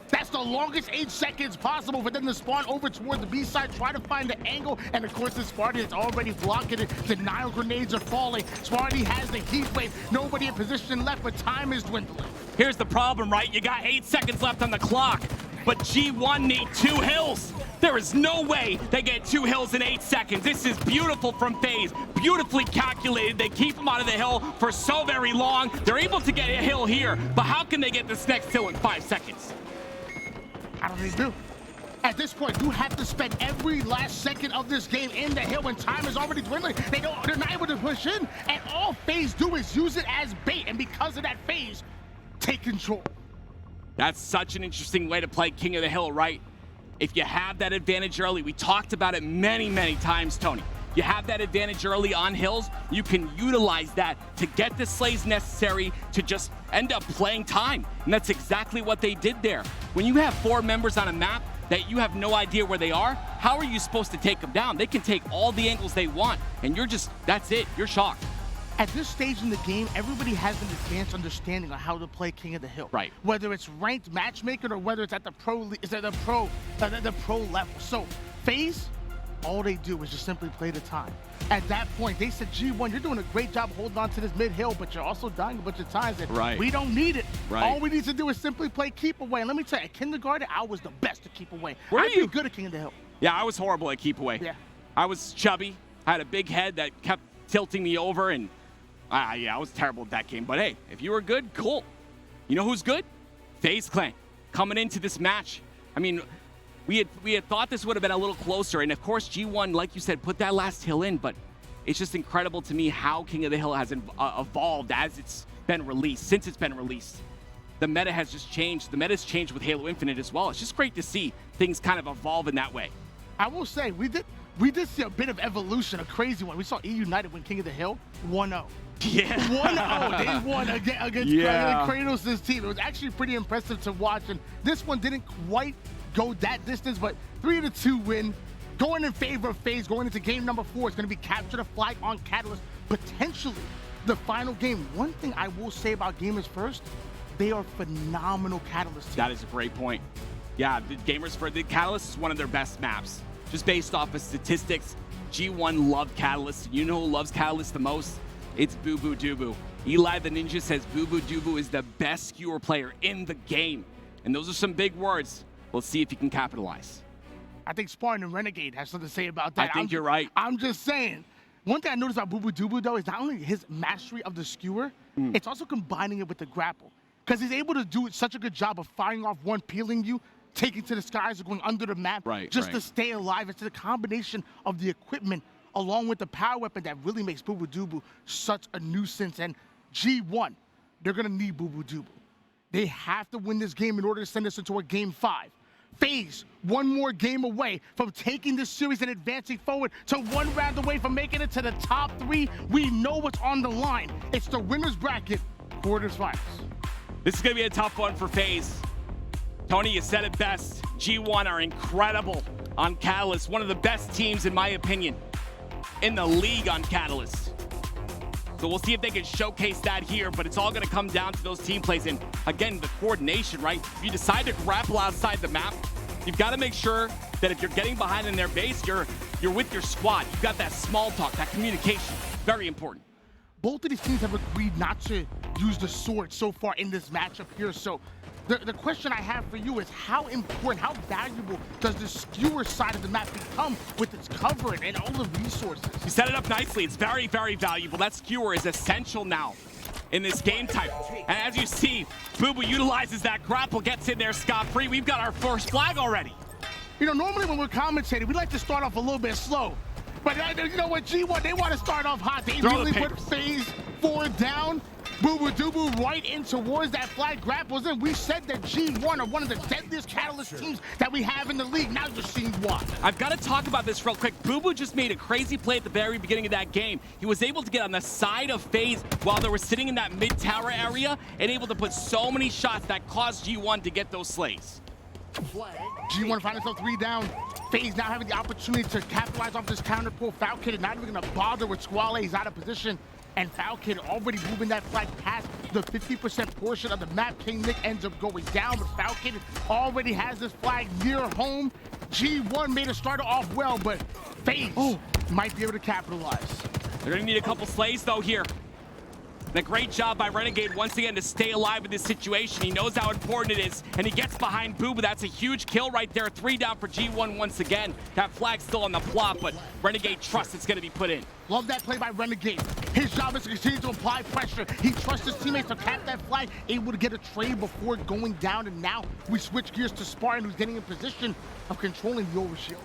That's the longest 8 seconds possible for them to spawn over toward the B side, try to find the angle, and of course the Sparty is already blocking it. Denial grenades are falling. Sparty has the heat wave. Nobody in position left, but time is dwindling. Here's the problem, right? You got 8 seconds left on the clock, but G1 need 2 hills. There is no way they get 2 hills in 8 seconds. This is beautiful from FaZe, beautifully calculated. They keep them out of the hill for so very long. They're able to get a hill here, but how can they get this next hill in 5 seconds? I don't think they do. At this point, you have to spend every last second of this game in the hill when time is already dwindling. They're not able to push in, and all FaZe do is use it as bait, and because of that, FaZe take control. That's such an interesting way to play King of the Hill, right? If you have that advantage early, we talked about it many, many times, Tony. You have that advantage early on hills, you can utilize that to get the slays necessary to just end up playing time. And that's exactly what they did there. When you have 4 members on a map that you have no idea where they are, how are you supposed to take them down? They can take all the angles they want, and that's it, you're shocked. At this stage in the game, everybody has an advanced understanding of how to play King of the Hill. Right. Whether it's ranked matchmaking or whether it's at the pro level. So FaZe, all they do is just simply play the time. At that point, they said, G1, you're doing a great job holding on to this mid-hill, but you're also dying a bunch of times. And right. We don't need it. Right. All we need to do is simply play keep away. And let me tell you, at kindergarten, I was the best at keep away. I'd be good at King of the Hill. Yeah, I was horrible at keep away. Yeah. I was chubby. I had a big head that kept tilting me over, and yeah, I was terrible at that game. But hey, if you were good, cool. You know who's good? FaZe Clan coming into this match. I mean, We had thought this would have been a little closer, and of course G1, like you said, put that last hill in, but it's just incredible to me how King of the Hill has evolved as it's been released, since it's been released. The meta has just changed. The meta's changed with Halo Infinite as well. It's just great to see things kind of evolve in that way. I will say, we did see a bit of evolution, a crazy one. We saw E United win King of the Hill 1-0. Yeah. 1-0. They won against Kratos' team. It was actually pretty impressive to watch, and this one didn't quite go that distance, but 3-2 win. Going in favor of FaZe, going into game number 4, it's going to be capture the flag on Catalyst, potentially the final game. One thing I will say about Gamers First, they are phenomenal Catalyst team. That is a great point. Yeah, the Catalyst is one of their best maps. Just based off of statistics, G1 love Catalyst. You know who loves Catalyst the most? It's Boo Boo Doo. Eli the Ninja says Boo Boo Doo is the best skewer player in the game. And those are some big words. We'll see if he can capitalize. I think Spartan and Renegade has something to say about that. I think you're right. I'm just saying. One thing I noticed about Boo Boo Doo though is not only his mastery of the skewer, it's also combining it with the grapple. Because he's able to do such a good job of firing off one, peeling you, taking to the skies, or going under the map just to stay alive. It's the combination of the equipment along with the power weapon that really makes Boo Boo Doo such a nuisance. And G1, they're going to need Boo Boo Doo. They have to win this game in order to send us into a game 5. FaZe, one more game away from taking this series and advancing forward to one round away from making it to the top 3. We know what's on the line. It's the winner's bracket, quarterfinals. This is going to be a tough one for FaZe. Tony, you said it best. G1 are incredible on Catalyst. One of the best teams, in my opinion, in the league on Catalyst. So we'll see if they can showcase that here, but it's all going to come down to those team plays. And again, the coordination, right? If you decide to grapple outside the map, you've got to make sure that if you're getting behind in their base, you're with your squad. You've got that small talk, that communication. Very important. Both of these teams have agreed not to use the sword so far in this matchup here. So the question I have for you is how important, how valuable does the skewer side of the map become with its cover and all the resources? You set it up nicely. It's very, very valuable. That skewer is essential now in this game type. And as you see, Boo Boo utilizes that grapple, gets in there scot-free. We've got our first flag already. You know, normally when we're commentating, we like to start off a little bit slow. But you know what, G1, they want to start off hot. They really put FaZe 4 down. Boo Boo Doo right in towards that flag, grapples in. We said that G1 are one of the deadliest Catalyst teams that we have in the league. Now you're seeing why. I've got to talk about this real quick. Boo Boo just made a crazy play at the very beginning of that game. He was able to get on the side of FaZe while they were sitting in that mid-tower area and able to put so many shots that caused G1 to get those slays. G1 finds himself 3 down. FaZe now having the opportunity to capitalize off this counter pull. Falcon is not even going to bother with Squale. He's out of position. And Falcon already moving that flag past the 50% portion of the map. King Nick ends up going down, but Falcon already has this flag near home. G1 made a starter off well, but FaZe might be able to capitalize. They're going to need a couple slays, though, here. And a great job by Renegade once again to stay alive in this situation. He knows how important it is, and he gets behind Boo Boo. That's a huge kill right there. 3 down for G1 once again. That flag's still on the plot, but Renegade trusts it's going to be put in. Love that play by Renegade. His job is to continue to apply pressure. He trusts his teammates to cap that flag, able to get a trade before going down, and now we switch gears to Spartan, who's getting in position of controlling the overshield.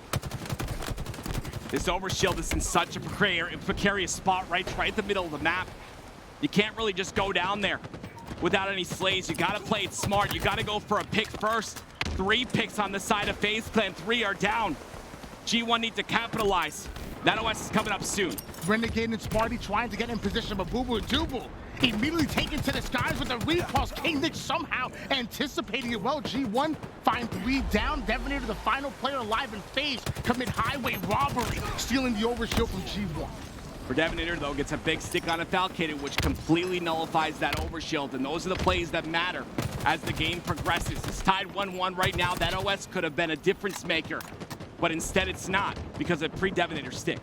This overshield is in such a precarious spot, right in the middle of the map. You can't really just go down there without any slays. You gotta play it smart. You gotta go for a pick first. 3 picks on the side of FaZe Clan. 3 are down. G1 need to capitalize. That OS is coming up soon. Renegade and Sparty trying to get in position, but Boo Boo Doo immediately taken to the skies with a repulse. King Nick somehow anticipating it well. G1 find 3 down. Devonator, the final player alive in FaZe, commit highway robbery, stealing the overshield from G1. For Devonator, though, gets a big stick on a Falcon, which completely nullifies that overshield, and those are the plays that matter as the game progresses. It's tied 1-1 right now. That OS could have been a difference maker, but instead it's not because of pre-Devonator stick.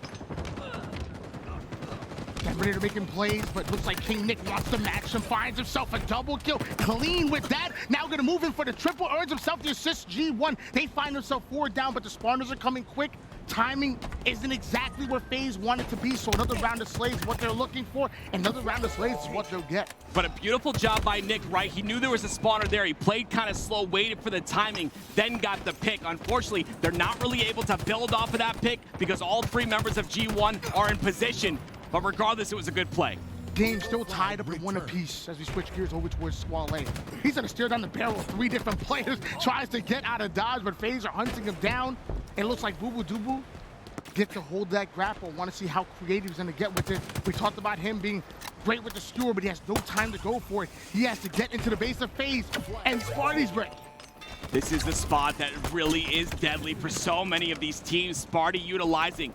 Devonator making plays, but looks like King Nick wants to match him, finds himself a double kill. Clean with that. Now gonna move in for the triple, earns himself the assist. G1, they find themselves 4 down, but the spawners are coming quick. timing isn't exactly where FaZe wanted to be, so another round of slays is what they're looking for, and another round of slays is what they'll get. But a beautiful job by Nick, right? He knew there was a spawner there. He played kind of slow, waited for the timing, then got the pick. Unfortunately, they're not really able to build off of that pick because all three members of G1 are in position. But regardless, it was a good play. Game still tied up at 1 apiece as we switch gears over towards Swale. He's gonna steer down the barrel of 3 different players, tries to get out of dodge, but FaZe are hunting him down. It looks like Boo Boo Doo get to hold that grapple. Want to see how creative he's gonna get with it. We talked about him being great with the skewer, but he has no time to go for it. He has to get into the base of FaZe, and Sparty's ready. This is the spot that really is deadly for so many of these teams. Sparty utilizing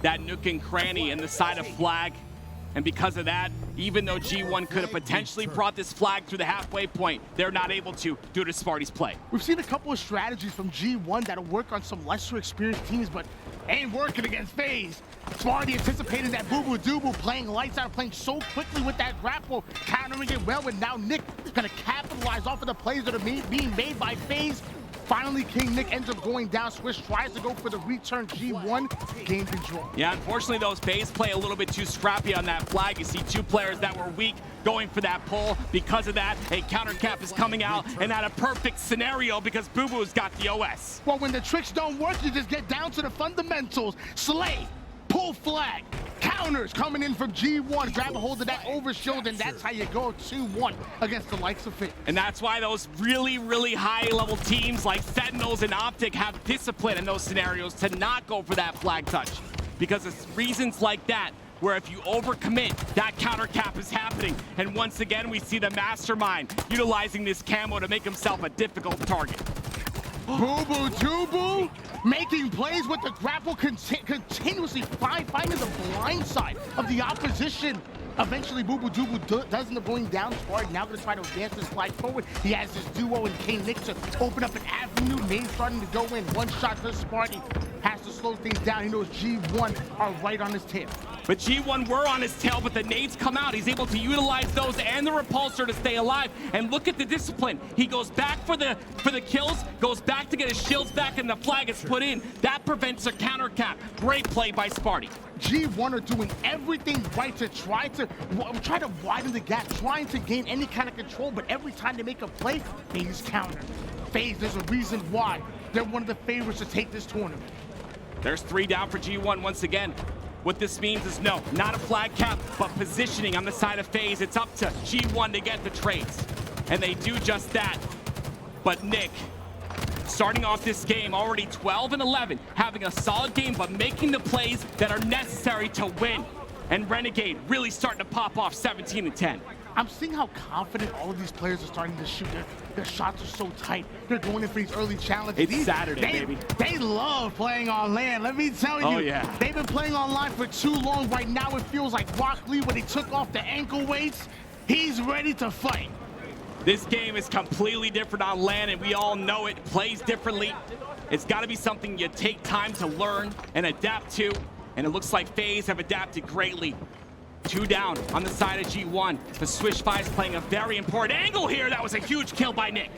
that nook and cranny and the side of flag. And because of that, even though G1 could have potentially brought this flag through the halfway point, they're not able to due to Sparty's play. We've seen a couple of strategies from G1 that'll work on some lesser experienced teams, but ain't working against FaZe. Sparty anticipating that Boo Boo Doo playing lights out, playing so quickly with that grapple, countering it well, and now Nick is gonna capitalize off of the plays that are being made by FaZe. Finally, King Nick ends up going down. Swish tries to go for the return. G1 gain control. Yeah, unfortunately, those FaZe play a little bit too scrappy on that flag. You see 2 players that were weak going for that pull. Because of that, a counter cap is coming out, and at a perfect scenario because Boo Boo's got the OS. Well, when the tricks don't work, you just get down to the fundamentals. Slay, pull flag, counters coming in from G1. Grab a hold of that overshield, and that's how you go 2-1 against the likes of FaZe. And that's why those really, really high-level teams like Sentinels and Optic have discipline in those scenarios to not go for that flag touch. Because it's reasons like that where if you overcommit, that counter cap is happening. And once again, we see the mastermind utilizing this camo to make himself a difficult target. Boo Boo Doo making plays with the grapple, continuously finding the blind side of the opposition. Eventually, Boo Boo Doo does end up going down. Sparty now going to try to advance this flag forward. He has his duo and King Nick to open up an avenue. Name starting to go in. One shot to Sparty. Has to slow things down. He knows G1 are right on his tail. But G1 were on his tail, but the nades come out. He's able to utilize those and the repulsor to stay alive. And look at the discipline. He goes back for the kills, goes back to get his shields back, and the flag is put in. That prevents a counter cap. Great play by Sparty. G1 are doing everything right to try to widen the gap, trying to gain any kind of control, but every time they make a play, FaZe counter. FaZe, there's a reason why they're one of the favorites to take this tournament. There's 3 down for G1 once again. What this means is no, not a flag cap, but positioning on the side of FaZe. It's up to G1 to get the trades. And they do just that. But Nick, starting off this game already 12-11, having a solid game, but making the plays that are necessary to win. And Renegade really starting to pop off 17-10. I'm seeing how confident all of these players are starting to shoot. Their shots are so tight. They're going in for these early challenges. It's Saturday, baby. They love playing on land. Let me tell you. Oh, yeah. They've been playing online for too long. Right now, it feels like Rock Lee when he took off the ankle weights. He's ready to fight. This game is completely different on land, and we all know it. Plays differently. It's got to be something you take time to learn and adapt to. And it looks like FaZe have adapted greatly. 2 down on the side of G1. The Swish Five is playing a very important angle here. That was a huge kill by Nick.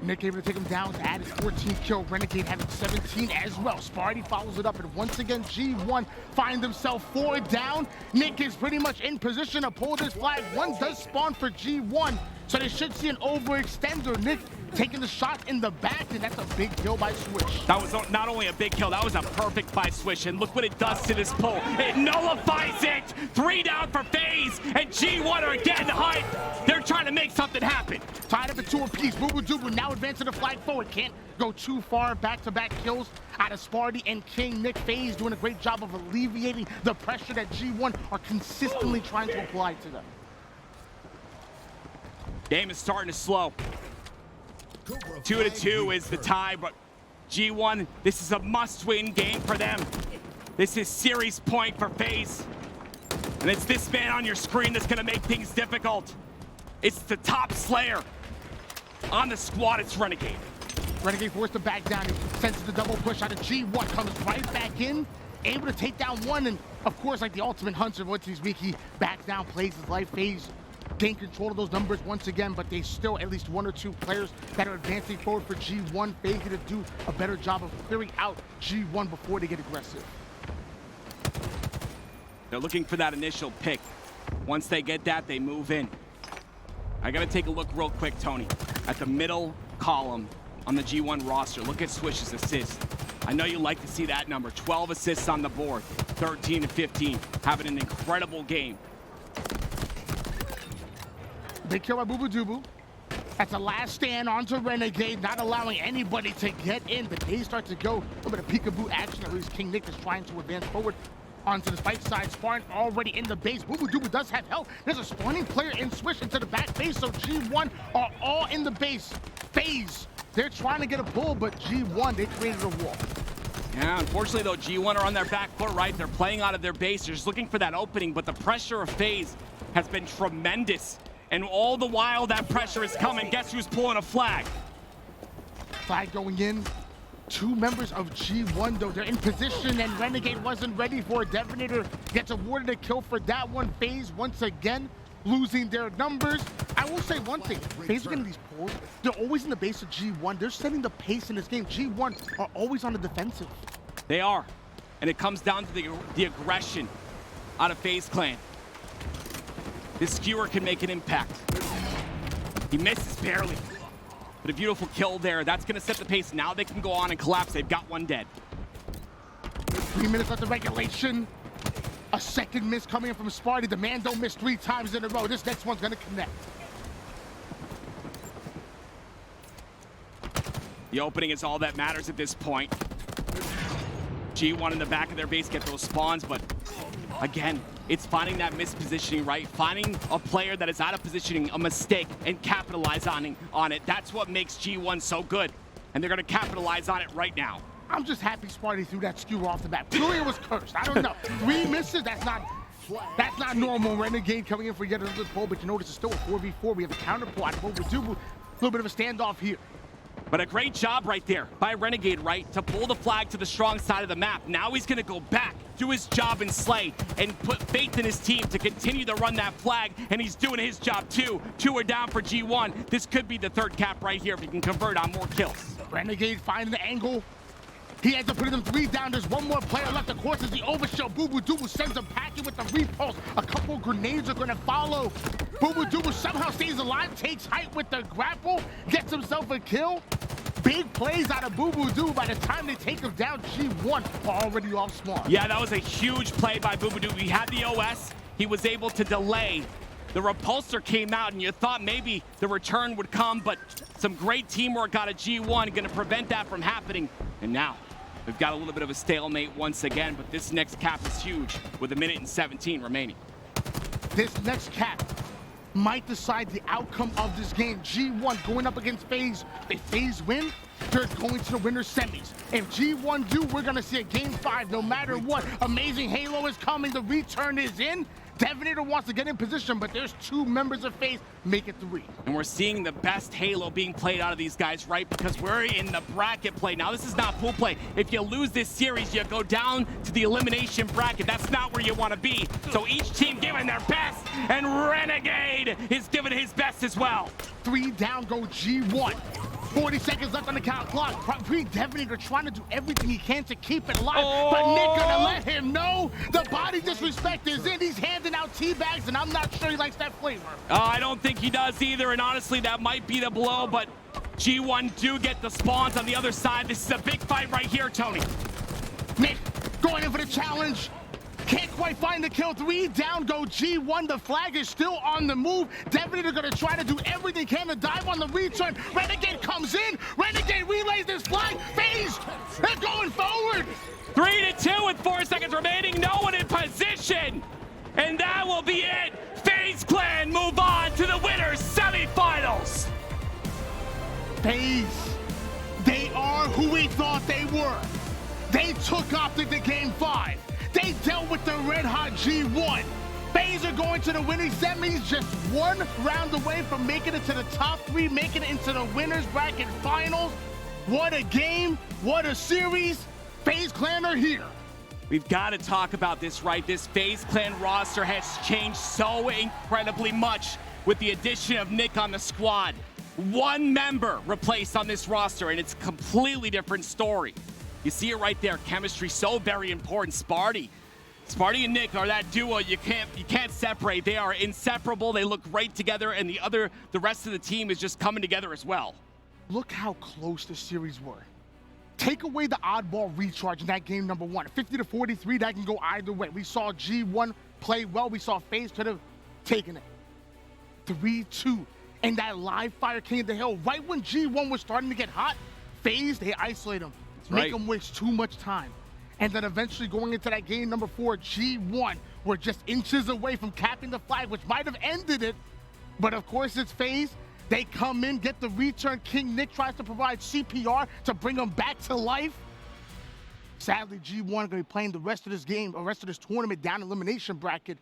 Nick able to take him down to add his 14th kill. Renegade having 17 as well. Sparty follows it up, and once again, G1 find themselves 4 down. Nick is pretty much in position to pull this flag. One does spawn for G1, so they should see an overextender. Nick taking the shot in the back, and that's a big kill by Swish. That was not only a big kill, that was a perfect by Swish, and look what it does to this pull. It nullifies it! 3 down for FaZe, and G1 are getting hyped. They're trying to make something happen. Tied up at 2 apiece. Boo Boo Doo now advancing the flag forward. Can't go too far. Back-to-back kills out of Sparty and King Nick. FaZe doing a great job of alleviating the pressure that G1 are consistently trying to apply to them. Game is starting to slow. 2-2 is the tie, but G1, this is a must-win game for them. This is series point for FaZe. And it's this man on your screen that's gonna make things difficult. It's the top Slayer. On the squad, it's Renegade. Renegade forced to back down. He senses the double push out of G1, comes right back in, able to take down one, and of course, like the ultimate hunter, once he's weak, he backs down, plays his life. FaZe gain control of those numbers once again, but they still at least 1 or 2 players that are advancing forward for G1. FaZe need to do a better job of clearing out G1 before they get aggressive. They're looking for that initial pick. Once they get that, they move in. I gotta take a look real quick, Tony, at the middle column on the G1 roster. Look at Swish's assists. I know you like to see that number. 12 assists on the board, 13 and 15, having an incredible game. Big kill by Bubu. That's a last stand onto Renegade, not allowing anybody to get in, but they start to go. A little bit of peekaboo action, at least King Nick is trying to advance forward onto the fight side. Spartan already in the base. Bubu does have help. There's a spawning player in Swish into the back base, so G1 are all in the base. FaZe, they're trying to get a pull, but G1, they created a wall. Yeah, unfortunately, though, G1 are on their back foot, right? They're playing out of their base. They're just looking for that opening, but the pressure of FaZe has been tremendous. And all the while that pressure is coming, guess who's pulling a flag? Flag going in. 2 members of G1, though. They're in position, and Renegade wasn't ready for it. Devastator gets awarded a kill for that one. FaZe, once again, losing their numbers. I will say one thing. FaZe are getting these pulls. They're always in the base of G1. They're setting the pace in this game. G1 are always on the defensive. They are. And it comes down to the aggression out of FaZe Clan. This skewer can make an impact. He misses barely. But a beautiful kill there. That's going to set the pace. Now they can go on and collapse. They've got one dead. 3 minutes left of regulation. A second miss coming in from Sparty. The man don't miss 3 times in a row. This next one's going to connect. The opening is all that matters at this point. G1 in the back of their base get those spawns, but again, it's finding that mispositioning, right? Finding a player that is out of positioning, a mistake, and capitalizing on it. That's what makes G1 so good, and they're going to capitalize on it right now. I'm just happy Sparty threw that skewer off the bat. Julia was cursed. I don't know. 3 misses, that's not normal. Renegade coming in for yet another pull, but you notice it's still a 4v4. We have a counter pull out of Bubu. A little bit of a standoff here. But a great job right there by Renegade, right, to pull the flag to the strong side of the map. Now he's going to go back, do his job and slay, and put faith in his team to continue to run that flag, and he's doing his job too. 2 are down for G1. This could be the 3rd cap right here if he can convert on more kills. Renegade finding the angle. He ends up putting them 3 down. There's one more player left. Of course, is the overshell. Bubu sends him packing with the repulse. A couple grenades are going to follow. Bubu somehow stays alive, takes height with the grapple, gets himself a kill. Big plays out of Bubu. By the time they take him down, G1 are already off spawn. Yeah, that was a huge play by Bubu. He had the OS. He was able to delay. The repulsor came out, and you thought maybe the return would come, but some great teamwork out of G1 going to prevent that from happening. And now we've got a little bit of a stalemate once again, but this next cap is huge with 1 minute and 17 remaining. This next cap might decide the outcome of this game. G1 going up against FaZe. If FaZe win, they're going to the winner's semis. If G1 do, we're going to see a game 5 no matter what. Amazing Halo is coming. The return is in. Devastator wants to get in position, but there's 2 members of FaZe make it 3. And we're seeing the best Halo being played out of these guys, right? Because we're in the bracket play. Now, this is not pool play. If you lose this series, you go down to the elimination bracket. That's not where you want to be. So each team giving their best, and Renegade is giving his best as well. 3 down go G1. 40 seconds left on the clock. Devastator trying to do everything he can to keep it alive, but Nick gonna let him know the body disrespect is in. He's handing out tea bags, and I'm not sure he likes that flavor. I don't think he does either, and honestly, that might be the blow, but G1 do get the spawns on the other side. This is a big fight right here, Tony. Nick going in for the challenge. Can't quite find the kill. 3 down go G1. The flag is still on the move. Devastator gonna try to do everything he can to dive on the return. Renegade comes in. Renegade relays this flag. FaZe, they're going forward. 3-2 with 4 seconds remaining. No one in position. And that will be it. FaZe Clan move on to the winners semifinals. FaZe, they are who we thought they were. They took Optic to game 5. They dealt with the red-hot G1. FaZe are going to the winning semis, just 1 round away from making it to the top 3, making it into the winners bracket finals. What a game, what a series. FaZe Clan are here. We've got to talk about this, right? This FaZe Clan roster has changed so incredibly much. with the addition of Nick on the squad. One member replaced on this roster, and it's a completely different story. You see it right there. Chemistry so very important. Sparty and Nick are that duo you can't separate. They are inseparable. They look great together, and the rest of the team is just coming together as well. Look how close the series were. Take away the oddball recharge in that game number 1. 50-43, that can go either way. We saw G1 play well. We saw FaZe could have taken it. 3-2. And that live fire came to hill. Right when G1 was starting to get hot, FaZe, they isolate them. Make them waste too much time. And then eventually going into that game number 4, G1 were just inches away from capping the flag, which might have ended it. But of course it's FaZe. They come in, get the return. King Nick tries to provide CPR to bring them back to life. Sadly, G1 are going to be playing the rest of this game, or rest of this tournament down elimination bracket